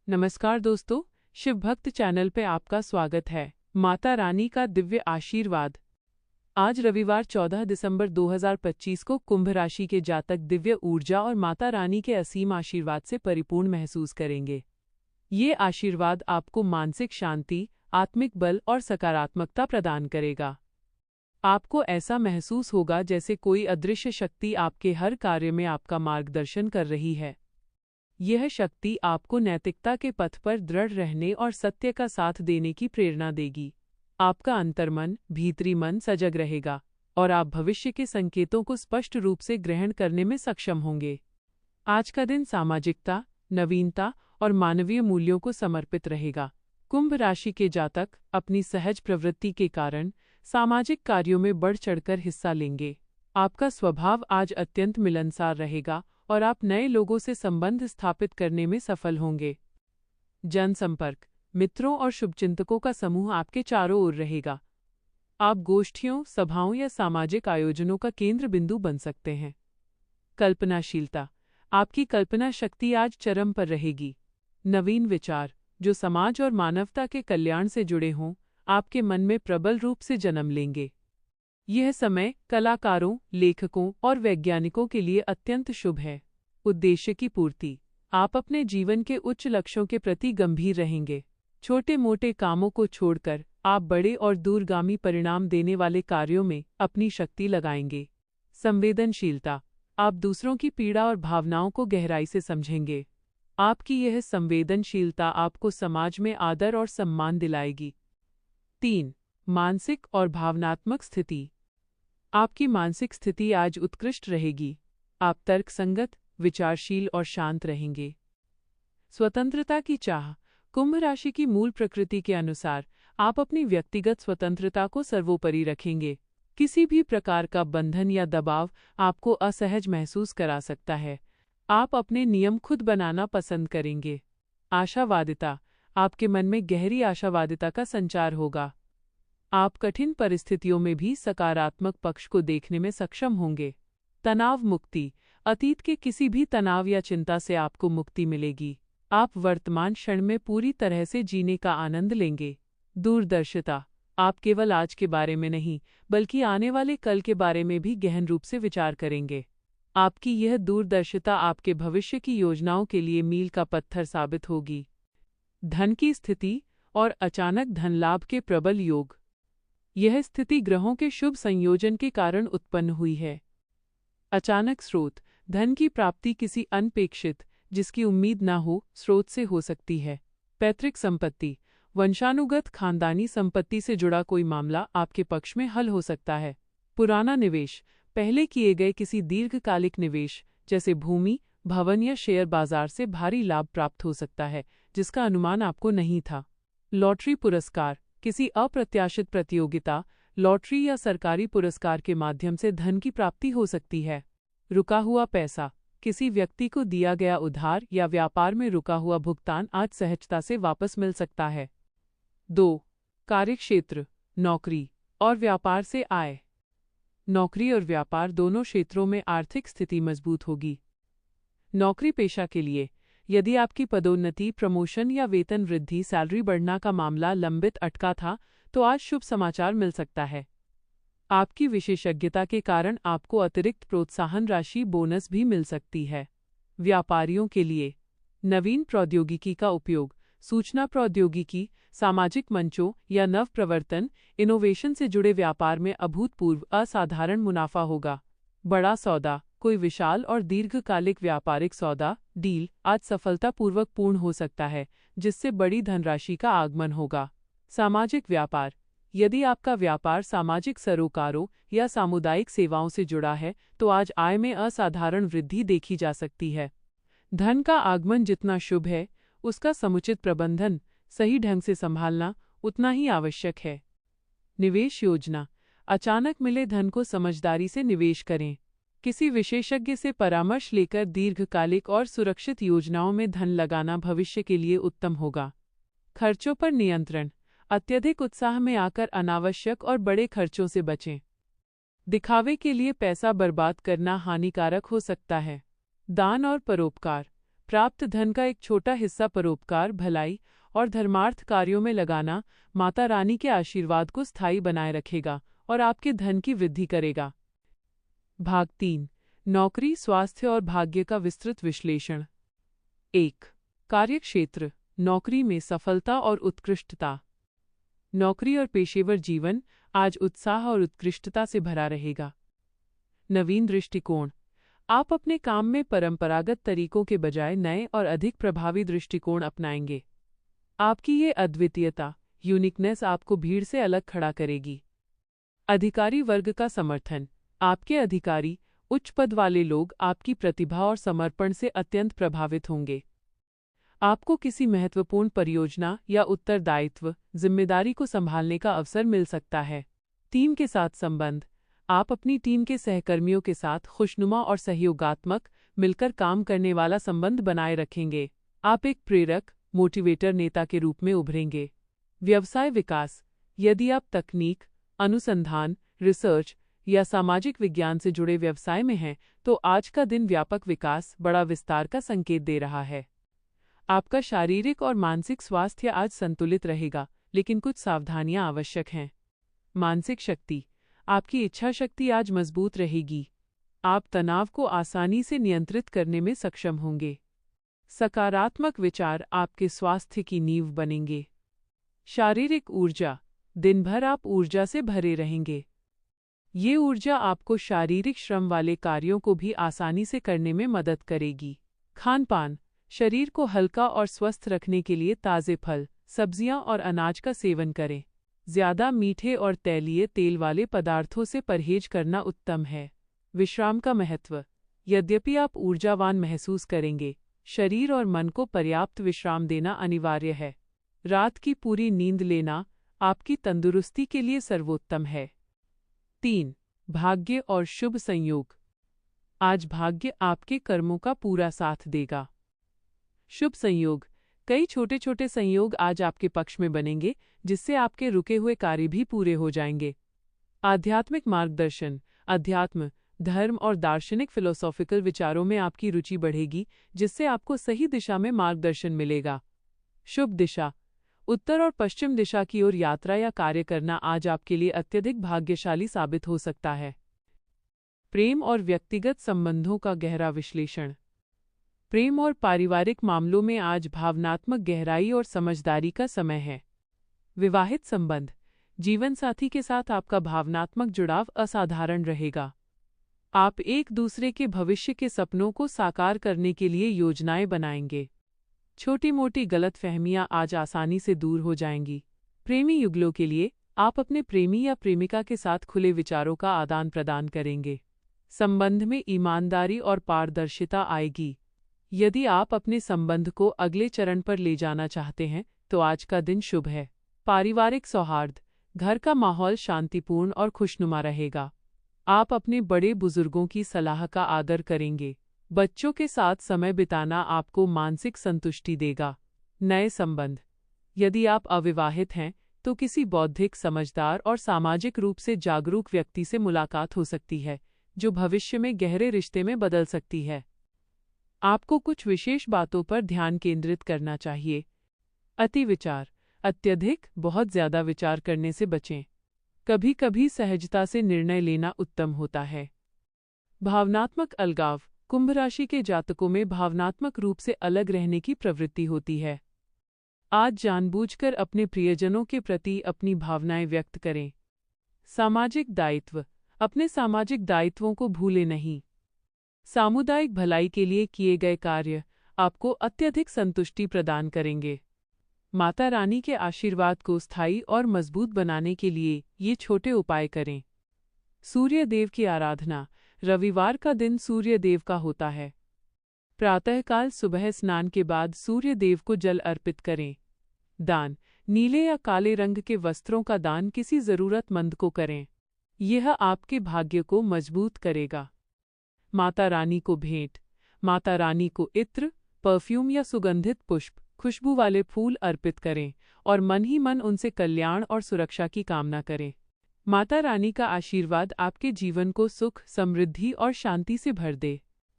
नमस्कार दोस्तों, शिव भक्त चैनल पे आपका स्वागत है। माता रानी का दिव्य आशीर्वाद। आज रविवार 14 दिसंबर 2025 को कुंभ राशि के जातक दिव्य ऊर्जा और माता रानी के असीम आशीर्वाद से परिपूर्ण महसूस करेंगे। ये आशीर्वाद आपको मानसिक शांति, आत्मिक बल और सकारात्मकता प्रदान करेगा। आपको ऐसा महसूस होगा जैसे कोई अदृश्य शक्ति आपके हर कार्य में आपका मार्गदर्शन कर रही है। यह शक्ति आपको नैतिकता के पथ पर दृढ़ रहने और सत्य का साथ देने की प्रेरणा देगी। आपका अंतर्मन, भीतरी मन सजग रहेगा और आप भविष्य के संकेतों को स्पष्ट रूप से ग्रहण करने में सक्षम होंगे। आज का दिन सामाजिकता, नवीनता और मानवीय मूल्यों को समर्पित रहेगा। कुंभ राशि के जातक अपनी सहज प्रवृत्ति के कारण सामाजिक कार्यों में बढ़ चढ़कर हिस्सा लेंगे। आपका स्वभाव आज अत्यंत मिलनसार रहेगा और आप नए लोगों से संबंध स्थापित करने में सफल होंगे। जनसंपर्क, मित्रों और शुभचिंतकों का समूह आपके चारों ओर रहेगा। आप गोष्ठियों, सभाओं या सामाजिक आयोजनों का केंद्र बिंदु बन सकते हैं। कल्पनाशीलता, आपकी कल्पना शक्ति आज चरम पर रहेगी। नवीन विचार, जो समाज और मानवता के कल्याण से जुड़े हों, आपके मन में प्रबल रूप से जन्म लेंगे। यह समय कलाकारों, लेखकों और वैज्ञानिकों के लिए अत्यंत शुभ है। उद्देश्य की पूर्ति, आप अपने जीवन के उच्च लक्ष्यों के प्रति गंभीर रहेंगे। छोटे मोटे कामों को छोड़कर आप बड़े और दूरगामी परिणाम देने वाले कार्यों में अपनी शक्ति लगाएंगे। संवेदनशीलता, आप दूसरों की पीड़ा और भावनाओं को गहराई से समझेंगे। आपकी यह संवेदनशीलता आपको समाज में आदर और सम्मान दिलाएगी। 3. मानसिक और भावनात्मक स्थिति। आपकी मानसिक स्थिति आज उत्कृष्ट रहेगी। आप तर्कसंगत, विचारशील और शांत रहेंगे। स्वतंत्रता की चाह, कुंभ राशि की मूल प्रकृति के अनुसार आप अपनी व्यक्तिगत स्वतंत्रता को सर्वोपरि रखेंगे। किसी भी प्रकार का बंधन या दबाव आपको असहज महसूस करा सकता है। आप अपने नियम खुद बनाना पसंद करेंगे। आशावादिता, आपके मन में गहरी आशावादिता का संचार होगा। आप कठिन परिस्थितियों में भी सकारात्मक पक्ष को देखने में सक्षम होंगे। तनाव मुक्ति, अतीत के किसी भी तनाव या चिंता से आपको मुक्ति मिलेगी। आप वर्तमान क्षण में पूरी तरह से जीने का आनंद लेंगे। दूरदर्शिता, आप केवल आज के बारे में नहीं, बल्कि आने वाले कल के बारे में भी गहन रूप से विचार करेंगे। आपकी यह दूरदर्शिता आपके भविष्य की योजनाओं के लिए मील का पत्थर साबित होगी। धन की स्थिति और अचानक धन लाभ के प्रबल योग। यह स्थिति ग्रहों के शुभ संयोजन के कारण उत्पन्न हुई है। अचानक स्रोत, धन की प्राप्ति किसी अनपेक्षित, जिसकी उम्मीद न हो, स्रोत से हो सकती है। पैतृक संपत्ति, वंशानुगत खानदानी संपत्ति से जुड़ा कोई मामला आपके पक्ष में हल हो सकता है। पुराना निवेश, पहले किए गए किसी दीर्घकालिक निवेश जैसे भूमि, भवन या शेयर बाजार से भारी लाभ प्राप्त हो सकता है, जिसका अनुमान आपको नहीं था। लॉटरी पुरस्कार, किसी अप्रत्याशित प्रतियोगिता, लॉटरी या सरकारी पुरस्कार के माध्यम से धन की प्राप्ति हो सकती है। रुका हुआ पैसा, किसी व्यक्ति को दिया गया उधार या व्यापार में रुका हुआ भुगतान आज सहजता से वापस मिल सकता है। 2. कार्यक्षेत्र, नौकरी और व्यापार से आय। नौकरी और व्यापार दोनों क्षेत्रों में आर्थिक स्थिति मजबूत होगी। नौकरी पेशा के लिए, यदि आपकी पदोन्नति, प्रमोशन या वेतन वृद्धि, सैलरी बढ़ना का मामला लंबित अटका था, तो आज शुभ समाचार मिल सकता है। आपकी विशेषज्ञता के कारण आपको अतिरिक्त प्रोत्साहन राशि, बोनस भी मिल सकती है। व्यापारियों के लिए, नवीन प्रौद्योगिकी का उपयोग, सूचना प्रौद्योगिकी, सामाजिक मंचों या नव प्रवर्तन, इनोवेशन से जुड़े व्यापार में अभूतपूर्व असाधारण मुनाफा होगा। बड़ा सौदा, कोई विशाल और दीर्घकालिक व्यापारिक सौदा, डील आज सफलतापूर्वक पूर्ण हो सकता है, जिससे बड़ी धनराशि का आगमन होगा। सामाजिक व्यापार, यदि आपका व्यापार सामाजिक सरोकारों या सामुदायिक सेवाओं से जुड़ा है, तो आज आय में असाधारण वृद्धि देखी जा सकती है। धन का आगमन जितना शुभ है, उसका समुचित प्रबंधन, सही ढंग से संभालना उतना ही आवश्यक है। निवेश योजना, अचानक मिले धन को समझदारी से निवेश करें। किसी विशेषज्ञ से परामर्श लेकर दीर्घकालिक और सुरक्षित योजनाओं में धन लगाना भविष्य के लिए उत्तम होगा। खर्चों पर नियंत्रण, अत्यधिक उत्साह में आकर अनावश्यक और बड़े खर्चों से बचें। दिखावे के लिए पैसा बर्बाद करना हानिकारक हो सकता है। दान और परोपकार, प्राप्त धन का एक छोटा हिस्सा परोपकार, भलाई और धर्मार्थ कार्यों में लगाना माता रानी के आशीर्वाद को स्थायी बनाए रखेगा और आपके धन की वृद्धि करेगा। भाग 3। नौकरी, स्वास्थ्य और भाग्य का विस्तृत विश्लेषण। 1। कार्यक्षेत्र, नौकरी में सफलता और उत्कृष्टता। नौकरी और पेशेवर जीवन आज उत्साह और उत्कृष्टता से भरा रहेगा। नवीन दृष्टिकोण, आप अपने काम में परंपरागत तरीकों के बजाय नए और अधिक प्रभावी दृष्टिकोण अपनाएंगे। आपकी ये अद्वितीयता, यूनिकनेस आपको भीड़ से अलग खड़ा करेगी। अधिकारी वर्ग का समर्थन, आपके अधिकारी, उच्च पद वाले लोग आपकी प्रतिभा और समर्पण से अत्यंत प्रभावित होंगे। आपको किसी महत्वपूर्ण परियोजना या उत्तरदायित्व, जिम्मेदारी को संभालने का अवसर मिल सकता है। टीम के साथ संबंध, आप अपनी टीम के सहकर्मियों के साथ खुशनुमा और सहयोगात्मक, मिलकर काम करने वाला संबंध बनाए रखेंगे। आप एक प्रेरक, मोटिवेटर नेता के रूप में उभरेंगे। व्यवसाय विकास, यदि आप तकनीक, अनुसंधान, रिसर्च या सामाजिक विज्ञान से जुड़े व्यवसाय में हैं, तो आज का दिन व्यापक विकास, बड़ा विस्तार का संकेत दे रहा है। आपका शारीरिक और मानसिक स्वास्थ्य आज संतुलित रहेगा, लेकिन कुछ सावधानियां आवश्यक हैं। मानसिक शक्ति, आपकी इच्छा शक्ति आज मजबूत रहेगी। आप तनाव को आसानी से नियंत्रित करने में सक्षम होंगे। सकारात्मक विचार आपके स्वास्थ्य की नींव बनेंगे। शारीरिक ऊर्जा, दिन भर आप ऊर्जा से भरे रहेंगे। ये ऊर्जा आपको शारीरिक श्रम वाले कार्यों को भी आसानी से करने में मदद करेगी। खान-पान, शरीर को हल्का और स्वस्थ रखने के लिए ताज़े फल, सब्जियां और अनाज का सेवन करें। ज्यादा मीठे और तैलीय तेल वाले पदार्थों से परहेज करना उत्तम है। विश्राम का महत्व, यद्यपि आप ऊर्जावान महसूस करेंगे, शरीर और मन को पर्याप्त विश्राम देना अनिवार्य है। रात की पूरी नींद लेना आपकी तंदुरुस्ती के लिए सर्वोत्तम है। 3. भाग्य और शुभ संयोग, आज भाग्य आपके कर्मों का पूरा साथ देगा। शुभ संयोग, कई छोटे छोटे संयोग आज आपके पक्ष में बनेंगे, जिससे आपके रुके हुए कार्य भी पूरे हो जाएंगे। आध्यात्मिक मार्गदर्शन, अध्यात्म, धर्म और दार्शनिक फिलोसॉफिकल विचारों में आपकी रुचि बढ़ेगी, जिससे आपको सही दिशा में मार्गदर्शन मिलेगा। शुभ दिशा, उत्तर और पश्चिम दिशा की ओर यात्रा या कार्य करना आज आपके लिए अत्यधिक भाग्यशाली साबित हो सकता है। प्रेम और व्यक्तिगत संबंधों का गहरा विश्लेषण, प्रेम और पारिवारिक मामलों में आज भावनात्मक गहराई और समझदारी का समय है। विवाहित संबंध, जीवनसाथी के साथ आपका भावनात्मक जुड़ाव असाधारण रहेगा। आप एक दूसरे के भविष्य के सपनों को साकार करने के लिए योजनाएं बनाएंगे। छोटी मोटी गलतफहमियां आज आसानी से दूर हो जाएंगी। प्रेमी युगलों के लिए, आप अपने प्रेमी या प्रेमिका के साथ खुले विचारों का आदान प्रदान करेंगे। संबंध में ईमानदारी और पारदर्शिता आएगी। यदि आप अपने संबंध को अगले चरण पर ले जाना चाहते हैं, तो आज का दिन शुभ है। पारिवारिक सौहार्द, घर का माहौल शांतिपूर्ण और खुशनुमा रहेगा। आप अपने बड़े बुजुर्गों की सलाह का आदर करेंगे। बच्चों के साथ समय बिताना आपको मानसिक संतुष्टि देगा। नए संबंध, यदि आप अविवाहित हैं, तो किसी बौद्धिक, समझदार और सामाजिक रूप से जागरूक व्यक्ति से मुलाकात हो सकती है, जो भविष्य में गहरे रिश्ते में बदल सकती है। आपको कुछ विशेष बातों पर ध्यान केंद्रित करना चाहिए। अति विचार, अत्यधिक, बहुत ज्यादा विचार करने से बचें। कभी कभी सहजता से निर्णय लेना उत्तम होता है। भावनात्मक अलगाव, कुंभ राशि के जातकों में भावनात्मक रूप से अलग रहने की प्रवृत्ति होती है। आज जानबूझकर अपने प्रियजनों के प्रति अपनी भावनाएं व्यक्त करें। सामाजिक दायित्व, अपने सामाजिक दायित्वों को भूलें नहीं। सामुदायिक भलाई के लिए किए गए कार्य आपको अत्यधिक संतुष्टि प्रदान करेंगे। माता रानी के आशीर्वाद को स्थायी और मजबूत बनाने के लिए ये छोटे उपाय करें। सूर्य देव की आराधना, रविवार का दिन सूर्य देव का होता है। प्रातःकाल सुबह स्नान के बाद सूर्य देव को जल अर्पित करें। दान, नीले या काले रंग के वस्त्रों का दान किसी जरूरतमंद को करें। यह आपके भाग्य को मजबूत करेगा। माता रानी को भेंट, माता रानी को इत्र, परफ्यूम या सुगंधित पुष्प, खुशबू वाले फूल अर्पित करें और मन ही मन उनसे कल्याण और सुरक्षा की कामना करें। माता रानी का आशीर्वाद आपके जीवन को सुख, समृद्धि और शांति से भर दे।